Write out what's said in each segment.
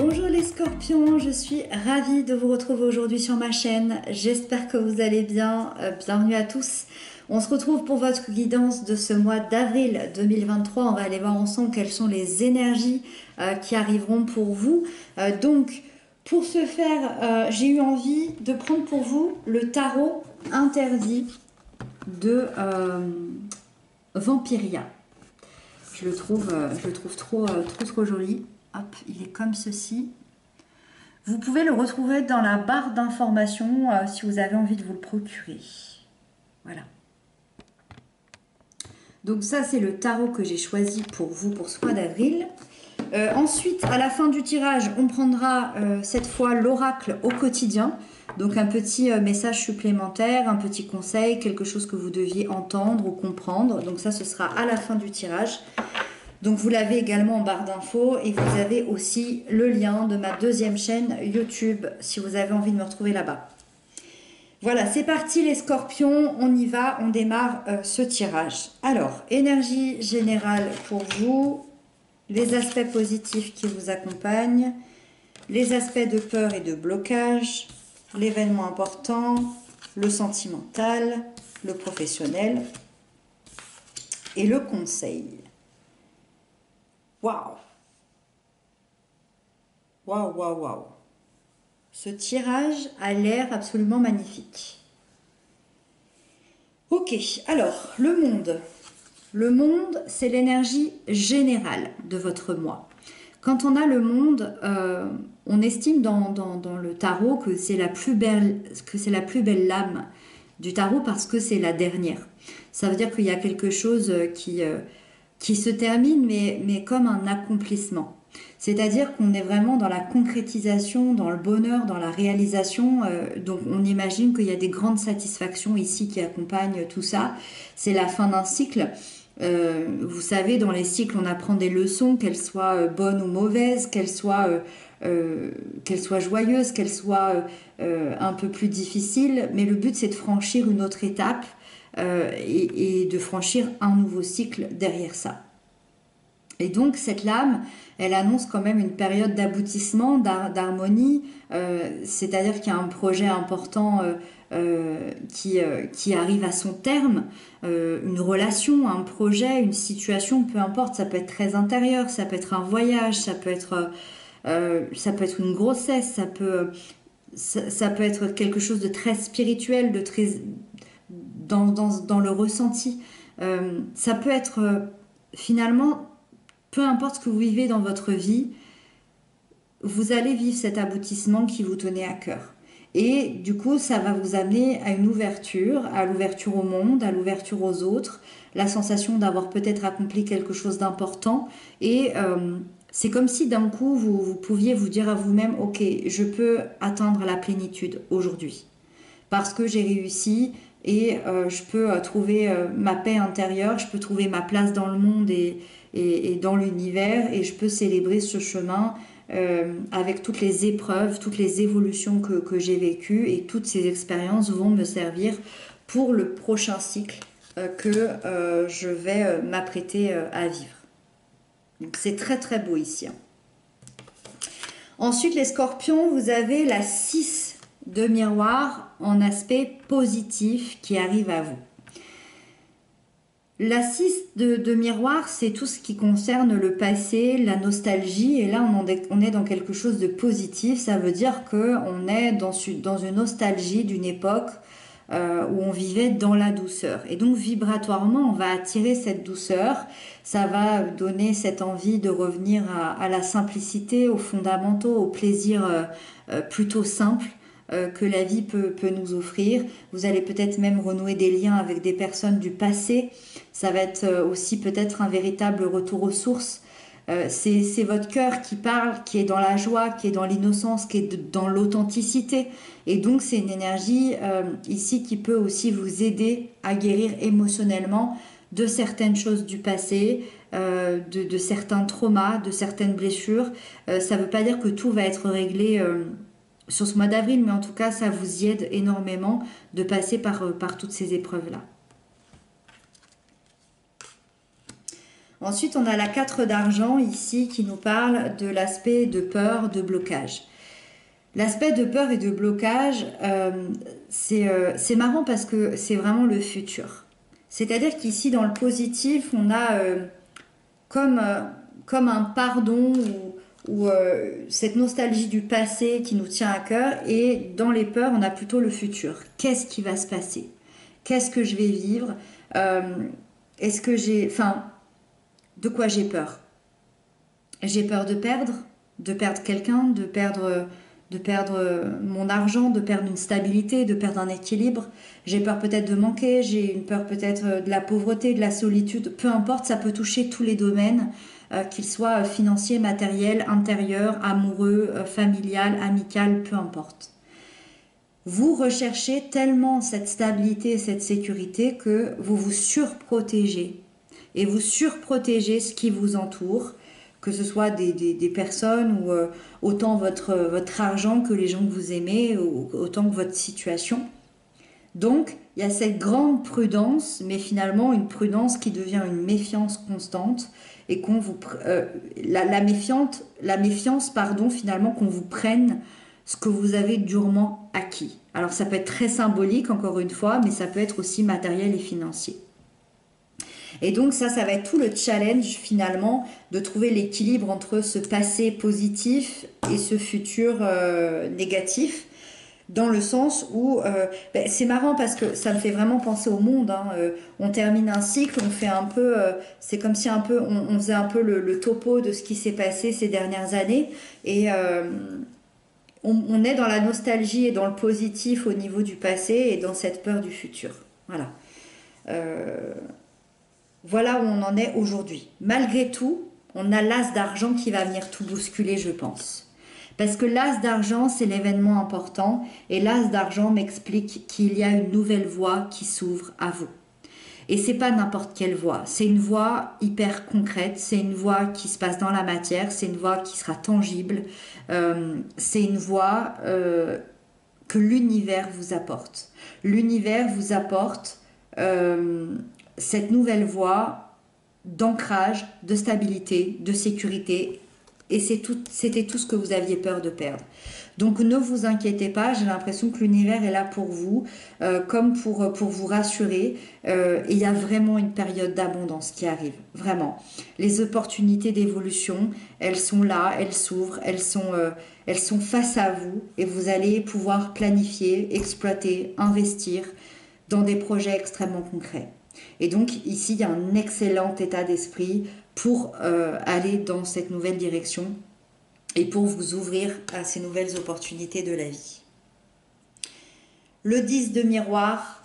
Bonjour les scorpions, je suis ravie de vous retrouver aujourd'hui sur ma chaîne. J'espère que vous allez bien. Bienvenue à tous. On se retrouve pour votre guidance de ce mois d'avril 2023. On va aller voir ensemble quelles sont les énergies qui arriveront pour vous. Donc, pour ce faire, j'ai eu envie de prendre pour vous le tarot interdit de Vampiria. Je le trouve trop joli. Hop, il est comme ceci. Vous pouvez le retrouver dans la barre d'informations si vous avez envie de vous le procurer. Voilà. Donc ça, c'est le tarot que j'ai choisi pour vous pour ce mois d'avril. Ensuite, à la fin du tirage, on prendra cette fois l'oracle au quotidien. Donc un petit message supplémentaire, un petit conseil, quelque chose que vous deviez entendre ou comprendre. Donc ça, ce sera à la fin du tirage. Donc vous l'avez également en barre d'infos et vous avez aussi le lien de ma deuxième chaîne YouTube si vous avez envie de me retrouver là-bas. Voilà, c'est parti les scorpions, on y va, on démarre ce tirage. Alors, énergie générale pour vous, les aspects positifs qui vous accompagnent, les aspects de peur et de blocage, l'événement important, le sentimental, le professionnel et le conseil. Waouh! Waouh, waouh, waouh! Ce tirage a l'air absolument magnifique. Ok, alors, le monde. Le monde, c'est l'énergie générale de votre mois. Quand on a le monde, on estime dans le tarot que c'est la plus belle lame du tarot parce que c'est la dernière. Ça veut dire qu'il y a quelque chose qui se termine, mais comme un accomplissement. C'est-à-dire qu'on est vraiment dans la concrétisation, dans le bonheur, dans la réalisation. Donc on imagine qu'il y a des grandes satisfactions ici qui accompagnent tout ça. C'est la fin d'un cycle. Vous savez, dans les cycles, on apprend des leçons, qu'elles soient bonnes ou mauvaises, qu'elles soient joyeuses, qu'elles soient un peu plus difficiles. Mais le but, c'est de franchir une autre étape et de franchir un nouveau cycle derrière ça. Et donc cette lame, elle annonce quand même une période d'aboutissement, d'harmonie, c'est-à-dire qu'il y a un projet important qui arrive à son terme, une relation, un projet, une situation, peu importe, ça peut être très intérieur, ça peut être un voyage, ça peut être une grossesse, ça peut être quelque chose de très spirituel, de très dans le ressenti. Ça peut être finalement, peu importe ce que vous vivez dans votre vie, vous allez vivre cet aboutissement qui vous tenait à cœur. Et du coup, ça va vous amener à une ouverture, à l'ouverture au monde, à l'ouverture aux autres, la sensation d'avoir peut-être accompli quelque chose d'important. Et c'est comme si d'un coup, vous pouviez vous dire à vous-même, ok, je peux atteindre la plénitude aujourd'hui. Parce que j'ai réussi et je peux trouver ma paix intérieure, je peux trouver ma place dans le monde et dans l'univers et je peux célébrer ce chemin avec toutes les épreuves, toutes les évolutions que j'ai vécues et toutes ces expériences vont me servir pour le prochain cycle que je vais m'apprêter à vivre. Donc c'est très très beau ici. Ensuite les scorpions, vous avez la 6 de miroir en aspect positif qui arrive à vous. La 6 de miroir, c'est tout ce qui concerne le passé, la nostalgie, et là on est dans quelque chose de positif. Ça veut dire qu'on est dans une nostalgie d'une époque où on vivait dans la douceur. Et donc vibratoirement, on va attirer cette douceur, ça va donner cette envie de revenir à la simplicité, aux fondamentaux, aux plaisirs plutôt simples que la vie peut nous offrir. Vous allez peut-être même renouer des liens avec des personnes du passé. Ça va être aussi peut-être un véritable retour aux sources. C'est votre cœur qui parle, qui est dans la joie, qui est dans l'innocence, qui est dans l'authenticité. Et donc c'est une énergie ici qui peut aussi vous aider à guérir émotionnellement de certaines choses du passé, de certains traumas, de certaines blessures. Ça ne veut pas dire que tout va être réglé sur ce mois d'avril, mais en tout cas, ça vous y aide énormément de passer par toutes ces épreuves-là. Ensuite, on a la 4 d'argent ici qui nous parle de l'aspect de peur, de blocage. L'aspect de peur et de blocage, c'est marrant parce que c'est vraiment le futur. C'est-à-dire qu'ici, dans le positif, on a comme, comme un pardon ou cette nostalgie du passé qui nous tient à cœur. Et dans les peurs, on a plutôt le futur. Qu'est-ce qui va se passer? Qu'est-ce que je vais vivre? Est-ce que j'ai... Enfin, de quoi j'ai peur? J'ai peur de perdre quelqu'un, de perdre mon argent, de perdre une stabilité, de perdre un équilibre. J'ai peur peut-être de manquer, j'ai une peur peut-être de la pauvreté, de la solitude. Peu importe, ça peut toucher tous les domaines, qu'ils soient financiers, matériels, intérieurs, amoureux, familial, amical, peu importe. Vous recherchez tellement cette stabilité et cette sécurité que vous vous surprotégez. Et vous surprotégez ce qui vous entoure, que ce soit des personnes ou autant votre argent que les gens que vous aimez, ou autant que votre situation. Donc, il y a cette grande prudence, mais finalement une prudence qui devient une méfiance constante et qu'on vous la méfiance, pardon, finalement qu'on vous prenne ce que vous avez durement acquis. Alors ça peut être très symbolique encore une fois, mais ça peut être aussi matériel et financier. Et donc ça va être tout le challenge finalement de trouver l'équilibre entre ce passé positif et ce futur négatif. Dans le sens où, c'est marrant parce que ça me fait vraiment penser au monde. Hein. On termine un cycle, on fait un peu, c'est comme si un peu, on faisait un peu le topo de ce qui s'est passé ces dernières années. Et on est dans la nostalgie et dans le positif au niveau du passé et dans cette peur du futur. Voilà. Voilà où on en est aujourd'hui. Malgré tout, on a l'as d'argent qui va venir tout bousculer, je pense. Parce que l'as d'argent, c'est l'événement important. Et l'as d'argent m'explique qu'il y a une nouvelle voie qui s'ouvre à vous. Et c'est pas n'importe quelle voie. C'est une voie hyper concrète. C'est une voie qui se passe dans la matière. C'est une voie qui sera tangible. C'est une voie que l'univers vous apporte. L'univers vous apporte cette nouvelle voie d'ancrage, de stabilité, de sécurité. Et c'était tout ce que vous aviez peur de perdre. Donc ne vous inquiétez pas, j'ai l'impression que l'univers est là pour vous, comme pour vous rassurer. Et il y a vraiment une période d'abondance qui arrive, vraiment. Les opportunités d'évolution, elles sont là, elles s'ouvrent, elles sont face à vous. Et vous allez pouvoir planifier, exploiter, investir dans des projets extrêmement concrets. Et donc ici, il y a un excellent état d'esprit pour aller dans cette nouvelle direction et pour vous ouvrir à ces nouvelles opportunités de la vie. Le 10 de miroir,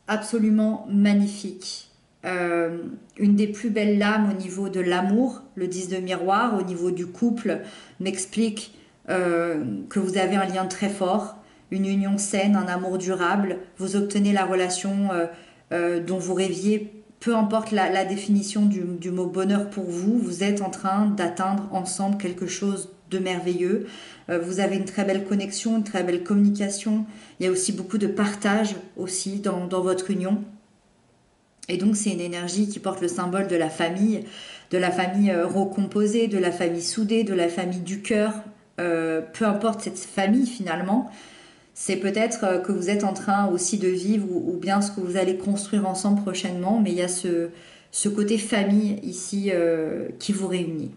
absolument magnifique. Une des plus belles lames au niveau de l'amour, le 10 de miroir, au niveau du couple, m'explique que vous avez un lien très fort, une union saine, un amour durable. Vous obtenez la relation dont vous rêviez. Peu importe la définition du mot bonheur pour vous, vous êtes en train d'atteindre ensemble quelque chose de merveilleux. Vous avez une très belle connexion, une très belle communication. Il y a aussi beaucoup de partage aussi dans votre union. Et donc c'est une énergie qui porte le symbole de la famille recomposée, de la famille soudée, de la famille du cœur. Peu importe cette famille finalement. C'est peut-être que vous êtes en train aussi de vivre ou bien ce que vous allez construire ensemble prochainement, mais il y a ce côté famille ici qui vous réunit.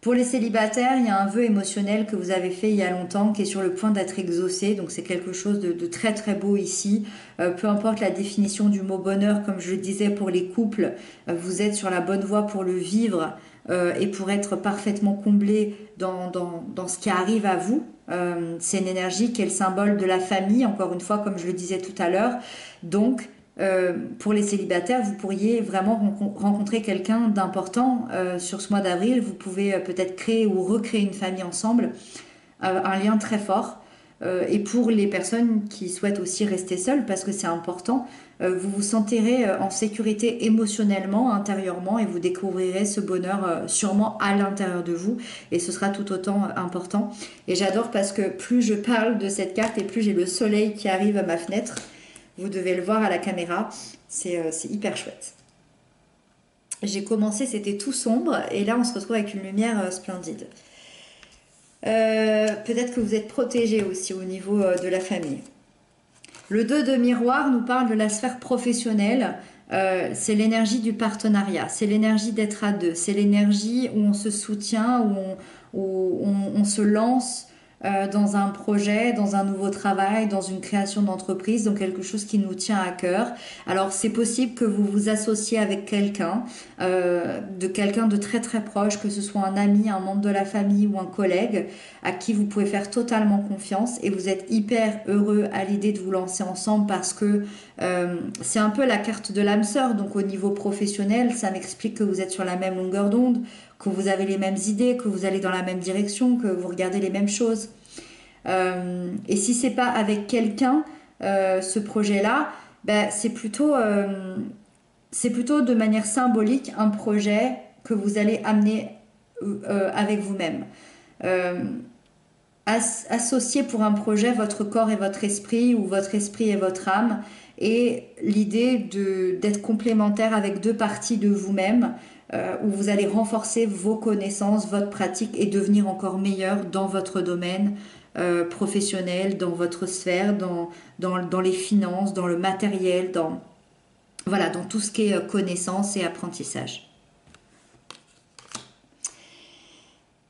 Pour les célibataires, il y a un vœu émotionnel que vous avez fait il y a longtemps qui est sur le point d'être exaucé, donc c'est quelque chose de très très beau ici. Peu importe la définition du mot bonheur, comme je le disais pour les couples, vous êtes sur la bonne voie pour le vivre et pour être parfaitement comblé dans ce qui arrive à vous. C'est une énergie qui est le symbole de la famille, encore une fois, comme je le disais tout à l'heure. Donc, pour les célibataires, vous pourriez vraiment rencontrer quelqu'un d'important sur ce mois d'avril. Vous pouvez peut-être créer ou recréer une famille ensemble, un lien très fort. Et pour les personnes qui souhaitent aussi rester seules, parce que c'est important, vous vous sentirez en sécurité émotionnellement, intérieurement, et vous découvrirez ce bonheur sûrement à l'intérieur de vous, et ce sera tout autant important. Et j'adore parce que plus je parle de cette carte et plus j'ai le soleil qui arrive à ma fenêtre. Vous devez le voir à la caméra, c'est hyper chouette. J'ai commencé, c'était tout sombre, et là on se retrouve avec une lumière splendide. Peut-être que vous êtes protégé aussi au niveau de la famille. Le 2 de miroir nous parle de la sphère professionnelle. C'est l'énergie du partenariat, c'est l'énergie d'être à deux, c'est l'énergie où on se soutient, où on se lance dans un projet, dans un nouveau travail, dans une création d'entreprise, dans quelque chose qui nous tient à cœur. Alors c'est possible que vous vous associez avec quelqu'un, quelqu'un de très très proche, que ce soit un ami, un membre de la famille ou un collègue, à qui vous pouvez faire totalement confiance, et vous êtes hyper heureux à l'idée de vous lancer ensemble parce que c'est un peu la carte de l'âme sœur. Donc au niveau professionnel, ça m'explique que vous êtes sur la même longueur d'onde, que vous avez les mêmes idées, que vous allez dans la même direction, que vous regardez les mêmes choses. Et si c'est pas avec quelqu'un, ce projet-là, ben, c'est plutôt de manière symbolique un projet que vous allez amener avec vous-même. Euh, Associer pour un projet votre corps et votre esprit, ou votre esprit et votre âme, et l'idée d'être complémentaire avec deux parties de vous-même, où vous allez renforcer vos connaissances, votre pratique, et devenir encore meilleur dans votre domaine professionnel, dans votre sphère, dans les finances, dans le matériel, voilà, dans tout ce qui est connaissance et apprentissage.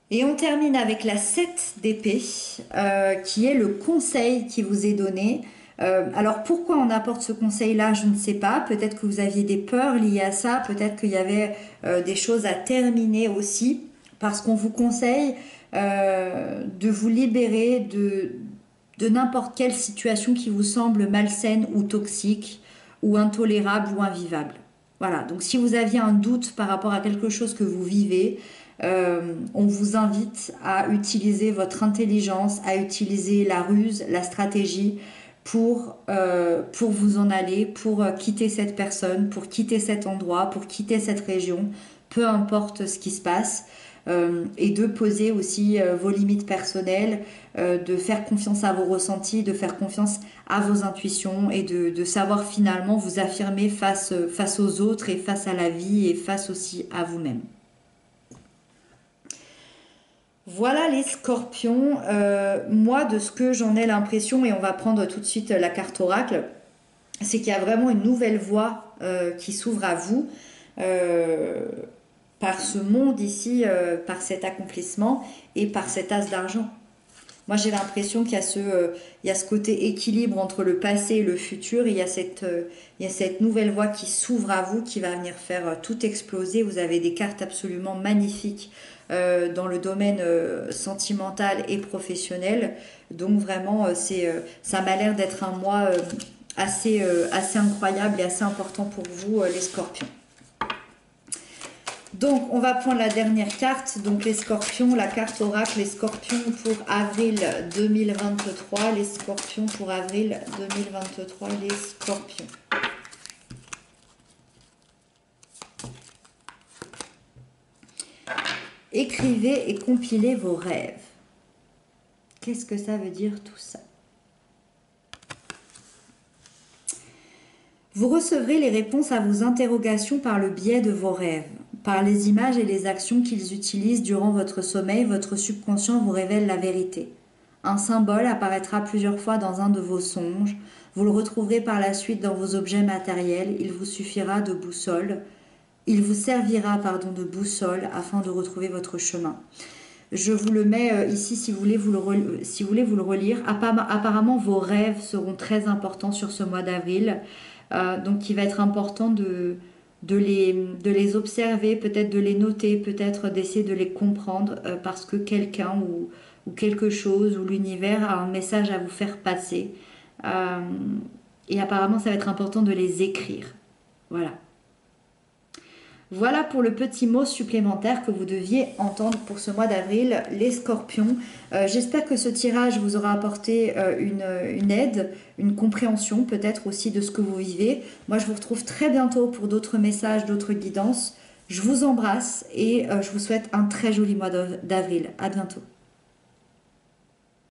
Et on termine avec la 7 d'épée, qui est le conseil qui vous est donné. Alors pourquoi on apporte ce conseil-là, je ne sais pas. Peut-être que vous aviez des peurs liées à ça, peut-être qu'il y avait des choses à terminer aussi, parce qu'on vous conseille de vous libérer de n'importe quelle situation qui vous semble malsaine ou toxique, ou intolérable ou invivable. Voilà, donc si vous aviez un doute par rapport à quelque chose que vous vivez, on vous invite à utiliser votre intelligence, à utiliser la ruse, la stratégie pour vous en aller, pour quitter cette personne, pour quitter cet endroit, pour quitter cette région, peu importe ce qui se passe. Et de poser aussi vos limites personnelles, de faire confiance à vos ressentis, de faire confiance à vos intuitions, et de savoir finalement vous affirmer face aux autres, et face à la vie, et face aussi à vous-même. Voilà les scorpions. Moi, de ce que j'en ai l'impression, et on va prendre tout de suite la carte oracle, c'est qu'il y a vraiment une nouvelle voie qui s'ouvre à vous, par ce monde ici, par cet accomplissement, et par cet as d'argent. Moi, j'ai l'impression qu'il y a ce côté équilibre entre le passé et le futur. Il y a cette nouvelle voie qui s'ouvre à vous, qui va venir faire tout exploser. Vous avez des cartes absolument magnifiques dans le domaine sentimental et professionnel. Donc vraiment, ça m'a l'air d'être un mois assez incroyable et assez important pour vous, les scorpions. Donc, on va prendre la dernière carte, donc les scorpions, la carte oracle, les scorpions pour avril 2023, les scorpions pour avril 2023, les scorpions. Écrivez et compilez vos rêves. Qu'est-ce que ça veut dire tout ça? Vous recevrez les réponses à vos interrogations par le biais de vos rêves. Par les images et les actions qu'ils utilisent durant votre sommeil, votre subconscient vous révèle la vérité. Un symbole apparaîtra plusieurs fois dans un de vos songes. Vous le retrouverez par la suite dans vos objets matériels. Il vous suffira de boussole. Il vous servira, de boussole afin de retrouver votre chemin. Je vous le mets ici si vous voulez vous le relire. Apparemment, vos rêves seront très importants sur ce mois d'avril. Donc, il va être important de les observer, peut-être de les noter, peut-être d'essayer de les comprendre, parce que quelqu'un ou quelque chose ou l'univers a un message à vous faire passer. Et apparemment, ça va être important de les écrire. Voilà. Voilà pour le petit mot supplémentaire que vous deviez entendre pour ce mois d'avril, les scorpions. J'espère que ce tirage vous aura apporté une aide, une compréhension peut-être aussi de ce que vous vivez. Moi, je vous retrouve très bientôt pour d'autres messages, d'autres guidances. Je vous embrasse et je vous souhaite un très joli mois d'avril. À bientôt.